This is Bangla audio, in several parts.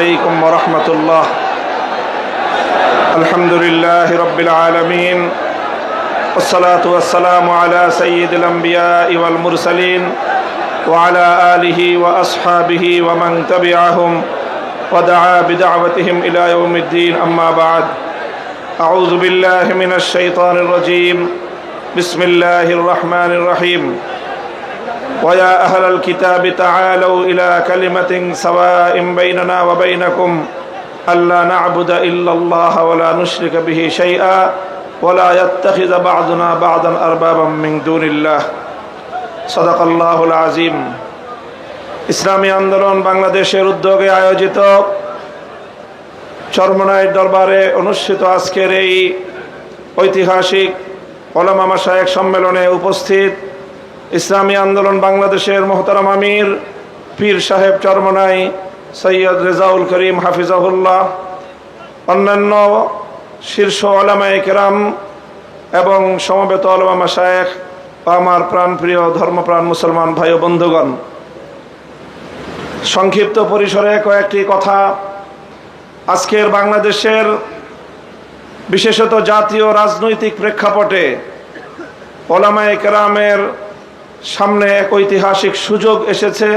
عليكم ورحمة الله. الحمد لله رب العالمين والصلاة والسلام على سيد الأنبياء والمرسلين وعلى آله وأصحابه ومن تبعهم ودعا بدعوتهم إلى يوم الدين. أما بعد، أعوذ بالله من الشيطان الرجيم. بسم الله الرحمن الرحيم. ويا أهل الكتاب تعالوا إلى كلمة سواء بيننا وبينكم ألا نعبد إلا الله ولا نشرك به شيئا ولا يتخذ بعضنا بعضا أربابا من دون الله. صدق الله العظيم. ইসলামী আন্দোলন বাংলাদেশের উদ্যোগে আয়োজিত চরমনাই দরবারে অনুষ্ঠিত আজকের এই ঐতিহাসিক ওলামা মাশায়েখ সম্মেলনে উপস্থিত ইসলামী আন্দোলন বাংলাদেশের মোহতারাম আমির পীর সাহেব চরমনাই সৈয়দ রেজাউল করিম হাফিজাহুল্লাহ, অন্যান্য শীর্ষ ওলামায়ে কেরাম এবং সমবেত ওলামা মাশায়েখ, আমার প্রাণপ্রিয় ধর্মপ্রাণ মুসলমান ভাই ও বন্ধুগণ, সংক্ষিপ্ত পরিসরে কয়েকটি কথা। আজকের বাংলাদেশের বিশেষত জাতীয় রাজনৈতিক প্রেক্ষাপটে ওলামায়ে কেরামের সামনে এক ঐতিহাসিক সুযোগ এসেছে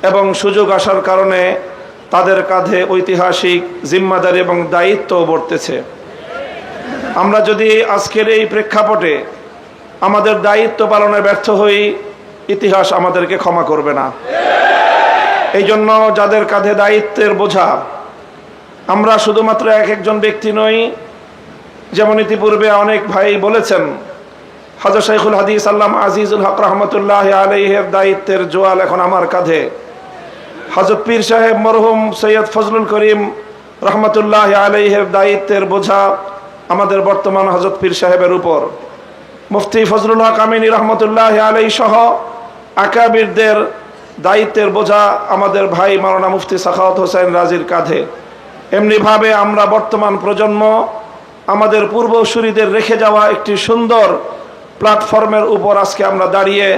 এবং সুযোগ আসার কারণে তাদের কাঁধে ঐতিহাসিক জিম্মাদারি এবং দায়িত্ব বর্তেছে। আমরা যদি আজকের এই প্রেক্ষাপটে আমাদের দায়িত্ব পালনে ব্যর্থ হই, ইতিহাস আমাদেরকে ক্ষমা করবে না। এই জন্য যাদের কাঁধে দায়িত্বের বোঝা, আমরা শুধুমাত্র এক একজন ব্যক্তি নই। যেমন ইতিপূর্বে অনেক ভাই বলেছেন, হযরত শাইখুল হাদিস আল্লামা আজিজুল হক রহমতুল্লাহ আলাইহির দায়িত্বের জোয়াল এখন আমার কাঁধে। হযরত পীর সাহেব মরহুম সৈয়দ ফজলুল করিম রহমতুল্লাহ আলাইহির দায়িত্বের বোঝা আমাদের বর্তমান হযরত পীর সাহেবের উপর। মুফতি ফজলুল হক আমিনী রহমতুল্লাহ আলাইহি সহ আকাবিরদের দায়িত্বের বোঝা আমাদের ভাই মাওলানা মুফতি সাখাওয়াত হোসেন রাজির কাঁধে। এমনিভাবে আমরা বর্তমান প্রজন্ম আমাদের পূর্বসূরীদের রেখে যাওয়া একটি সুন্দর প্ল্যাটফর্মের উপর আজকে আমরা দাঁড়িয়ে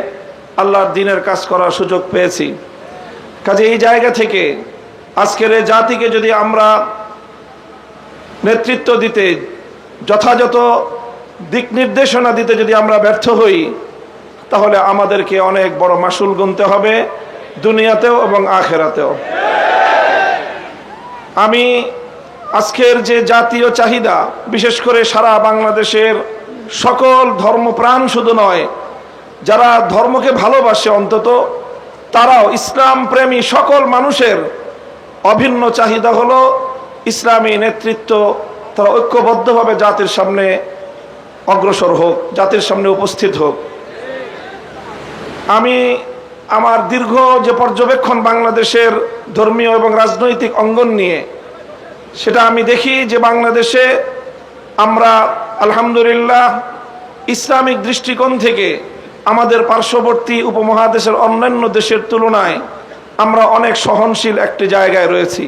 আল্লাহর দ্বীনের কাজ করার সুযোগ পেয়েছি। কাজে এই জায়গা থেকে আজকের এই জাতিকে যদি আমরা নেতৃত্ব দিতে, যথাযথ দিক নির্দেশনা দিতে যদি আমরা ব্যর্থ হই, তাহলে আমাদেরকে অনেক বড় মাসুল গুনতে হবে, দুনিয়াতেও এবং আখেরাতেও। আমি আজকের যে জাতীয় চাহিদা, বিশেষ করে সারা বাংলাদেশের সকল ধর্মপ্রাণ শুধু নয়, যারা ধর্মকে ভালোবাসে অন্তত তারাও, ইসলাম প্রেমী সকল মানুষের অভিন্ন চাহিদা হলো ইসলামী নেতৃত্ব তারা ঐক্যবদ্ধভাবে জাতির সামনে অগ্রসর হোক, জাতির সামনে উপস্থিত হোক। আমি আমার দীর্ঘ যে পর্যবেক্ষণ বাংলাদেশের ধর্মীয় এবং রাজনৈতিক অঙ্গন নিয়ে, সেটা আমি দেখি যে বাংলাদেশে আমরা আলহামদুলিল্লাহ ইসলামিক দৃষ্টিকোণ থেকে আমাদের পার্শ্ববর্তী উপমহাদেশের অন্যান্য দেশের তুলনায় আমরা অনেক সহনশীল একটি জায়গায় রয়েছি।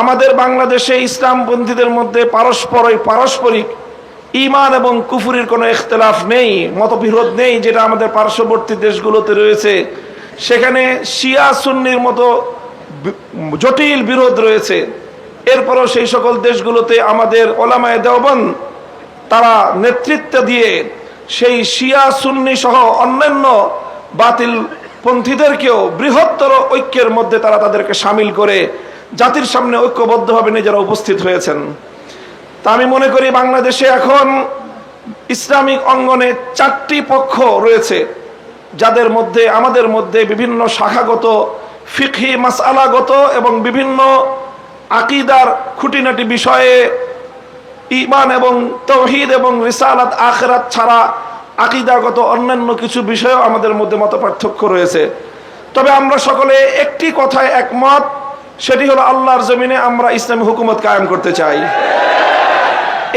আমাদের বাংলাদেশে ইসলামপন্থীদের মধ্যে পারস্পরিক ঈমান এবং কুফরির কোনো ইখতিলাফ নেই, মতবিরোধ নেই, যেটা আমাদের পার্শ্ববর্তী দেশগুলোতে রয়েছে। সেখানে শিয়া সুন্নির মতো জটিল বিরোধ রয়েছে। এরপরও সেই সকল দেশগুলোতে আমাদের ওলামায়ে দেওবন্দ তারা নেতৃত্ব দিয়ে সেই শিয়া সুন্নি সহ অন্যান্য বাতিল পন্থীদেরকেও বৃহত্তর ঐক্যের মধ্যে তারা তাদেরকে সামিল করে জাতির সামনে ঐক্যবদ্ধভাবে নিজেরা উপস্থিত হয়েছেন। তা আমি মনে করি বাংলাদেশে এখন ইসলামিক অঙ্গনে 4টি পক্ষ রয়েছে, যাদের মধ্যে আমাদের মধ্যে বিভিন্ন শাখাগত, ফিকহি মাসআলাগত এবং বিভিন্ন আকীদার খুঁটিনাটি বিষয়ে, ঈমান এবং তাওহীদ এবং রিসালাত আখিরাত ছাড়া আকীদাগত অন্যান্য কিছু বিষয়ও আমাদের মধ্যে মতপার্থক্য রয়েছে। তবে আমরা সকলে একটি কথায় একমত, সেটি হলো আল্লাহর জমিনে আমরা ইসলামী হুকুমত কায়েম করতে চাই।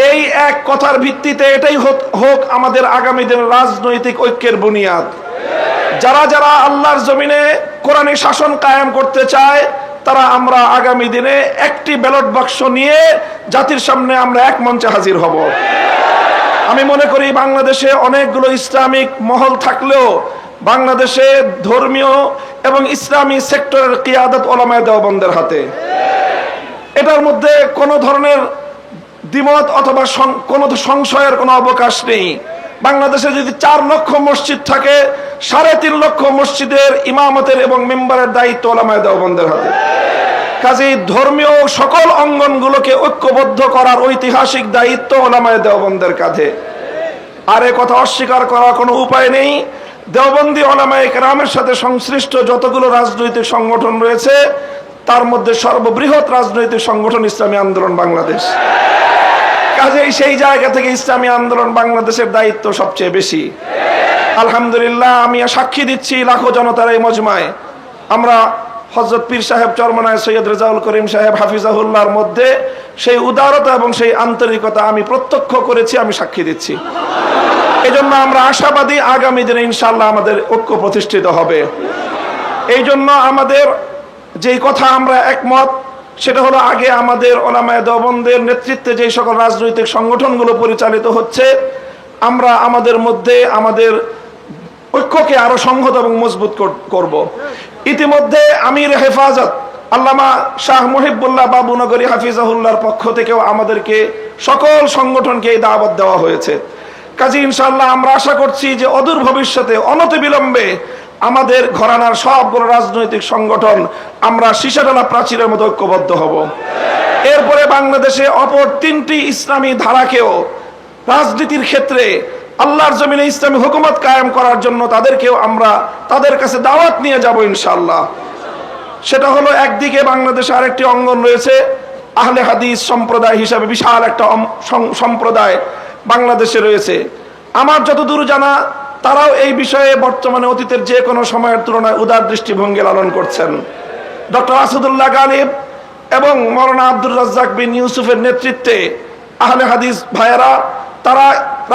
এই এক কথার ভিত্তিতে এটাই হোক আমাদের আগামী দিনের রাজনৈতিক ঐক্যের বুনিয়াদ। যারা যারা আল্লাহর জমিনে কোরআনী শাসন কায়েম করতে চায়, তারা আমরা আগামী দিনে একটি ব্যালট বাক্স নিয়ে জাতির সামনে আমরা এক মঞ্চে হাজির হব। আমি মনে করি বাংলাদেশে অনেকগুলো ইসলামিক মহল থাকলেও বাংলাদেশে ধর্মীয় এবং ইসলামী সেক্টরের কিয়াদত ওলামায়ে দেওবন্দের হাতে। এটার মধ্যে কোনো ধরনের দ্বিমত অথবা কোনো সংশয়ের কোনো অবকাশ নেই। বাংলাদেশে যদি 4 লক্ষ মসজিদ থাকে, 3.5 লক্ষ মসজিদের ইমামতের এবং মেম্বারের দায়িত্ব উলামায়ে দেওবন্দের হাতে। কাজেই ধর্মীয় সকল অঙ্গনগুলোকে ঐক্যবদ্ধ করার ঐতিহাসিক দায়িত্ব উলামায়ে দেওবন্দের কাঁধে। আর এ কথা অস্বীকার করার কোনো উপায় নেই। দেওবন্দি উলামায়ে কেরামের সাথে সংশ্লিষ্ট যতগুলো রাজনৈতিক সংগঠন রয়েছে, তার মধ্যে সর্ববৃহৎ রাজনৈতিক সংগঠন ইসলামী আন্দোলন বাংলাদেশ। কাজেই সেই জায়গা থেকে ইসলামী আন্দোলন বাংলাদেশের দায়িত্ব সবচেয়ে বেশি। আলহামদুলিল্লাহ, আমি সাক্ষী দিচ্ছি লাখো জনতার এই মজমায় আমরা হযরত পীর সাহেব চরমনায় সৈয়দ রেজাউল করিম সাহেব হাফিজাহুল্লাহর মধ্যে সেই উদারতা এবং সেই আন্তরিকতা আমি প্রত্যক্ষ করেছি, আমি সাক্ষী দিচ্ছি। এজন্য আমরা আশাবাদী আগামী দিনে ইনশাআল্লাহ আমাদের ঐক্য প্রতিষ্ঠিত হবে। এই জন্য আমাদের যেই কথা আমরা একমত, সেটা হলো আগে আমাদের উলামায়ে দেওবন্দের নেতৃত্বে যে সকল রাজনৈতিক সংগঠনগুলো পরিচালিত হচ্ছে, আমরা আমাদের মধ্যে আমাদের ঐক্যকে আরো সংহত এবং মজবুত করব। ইতিমধ্যে আমির হেফাজত আল্লামা শাহ মুহিবুল্লাহ বাবুনগরী হাফিজাহুল্লাহর পক্ষ থেকেও আমাদেরকে সকল সংগঠনকে এই দাওয়াত দেওয়া হয়েছে। কাজী ইনশাআল্লাহ আমরা আশা করছি যে অদূর ভবিষ্যতে অনতিবিলম্বে আমাদের ঘরানার সবগুলো রাজনৈতিক সংগঠন আমরা সীসাডালা প্রাচীরের মতো ঐক্যবদ্ধ হব। এরপরে বাংলাদেশে অপর 3টি ইসলামী ধারাকেও রাজনীতির ক্ষেত্রে আল্লাহর জমিনে ইসলামী হুকুমত কায়েম করার জন্য তাদেরকেও আমরা তাদের কাছে দাওয়াত নিয়ে যাব ইনশাআল্লাহ। সেটা হলো, একদিকে বাংলাদেশে আরেকটি অঙ্গন রয়েছে আহলে হাদিস সম্প্রদায় হিসাবে বিশাল একটা সম্প্রদায় বাংলাদেশে রয়েছে। আমার যতদূর জানা, তারাও এই বিষয়ে বর্তমানে অতীতের যে কোনো সময়ের তুলনায় উদার দৃষ্টিভঙ্গি লালন করছেন। ডক্টর আসাদুল্লাহ গালিব এবং মৌলানা আব্দুর রাজ্জাক বিন ইউসুফের নেতৃত্বে আহলে হাদিস ভাইয়েরা তারা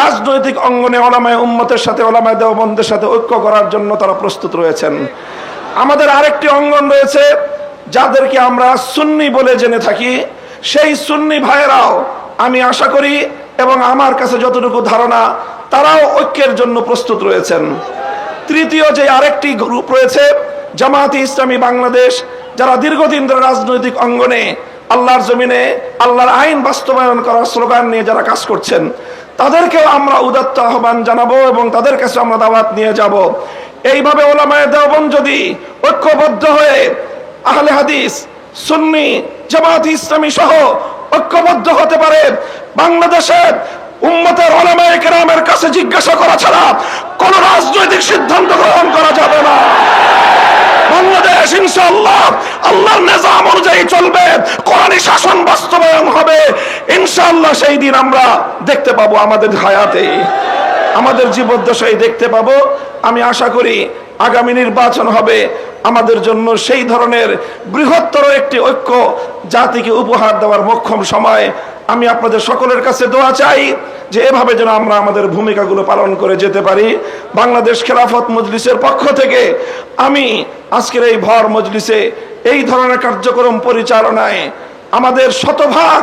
রাজনৈতিক অঙ্গনে উলামায়ে উম্মতের সাথে উলামায়ে দেওবন্দের সাথে ঐক্য করার জন্য তারা প্রস্তুত রয়েছেন। আমাদের আরেকটি অঙ্গন রয়েছে যাদেরকে আমরা সুন্নি বলে জেনে থাকি, সেই সুন্নি ভাইয়েরাও আমি আশা করি এবং আমার কাছে যতটুকু ধারণা, তারাও ঐক্যের জন্য প্রস্তুত রয়েছেন। তৃতীয় যে আরেকটি গ্রুপ রয়েছে জামায়াতে ইসলামী বাংলাদেশ, যারা দীর্ঘদিন ধরে রাজনৈতিক অঙ্গনে আল্লাহর জমিনে আল্লাহর আইন বাস্তবায়ন করার স্লোগান নিয়ে যারা কাজ করছেন, তাদেরকেও আমরা উদাত্ত আহ্বান জানাবো এবং তাদের কাছে আমরা দাওয়াত নিয়ে যাব। এইভাবে উলামায়ে দেওবন্দ যদি ঐক্যবদ্ধ হয়ে আহলে হাদিস, সুন্নি, জামায়াতে ইসলামী সহ ঐক্যবদ্ধ হতে পারে, বাংলাদেশের উম্মতের উলামায়ে কেরামের কাছে জিজ্ঞাসা করা ছাড়া কোন রাজনৈতিক সিদ্ধান্ত গ্রহণ করা যাবে না। বাংলাদেশ ইনশাআল্লাহ আল্লাহর নিজাম অনুযায়ী চলবে, কোরআনী শাসন বাস্তবায়ন হবে ইনশাআল্লাহ। সেই দিন আমরা দেখতে পাবো, আমাদের হায়াতে, আমাদের জীবদ্দশায় দেখতে পাবো। আমি আশা করি আগামী নির্বাচন হবে আমাদের জন্য সেই ধরনের বৃহত্তর একটি ঐক্য জাতিকে উপহার দেওয়ার মোক্ষম সময়। আমি আপনাদের সকলের কাছে দোয়া চাই যে এভাবে যেন আমরা আমাদের ভূমিকাগুলো পালন করে যেতে পারি। বাংলাদেশ খেলাফত মজলিসের পক্ষ থেকে আমি আজকের এই ভর মজলিসে এই ধরনের কার্যক্রম পরিচালনায় আমাদের শতভাগ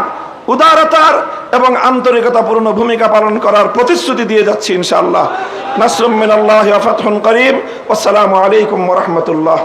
উদারতার এবং আন্তরিকতাপূর্ণ ভূমিকা পালন করার প্রতিশ্রুতি দিয়ে যাচ্ছি ইনশাআল্লাহ। নাসরুম মিনাল্লাহি ওয়া ফাতহুন করিম। আসসালামু আলাইকুম ওয়া রাহমাতুল্লাহ।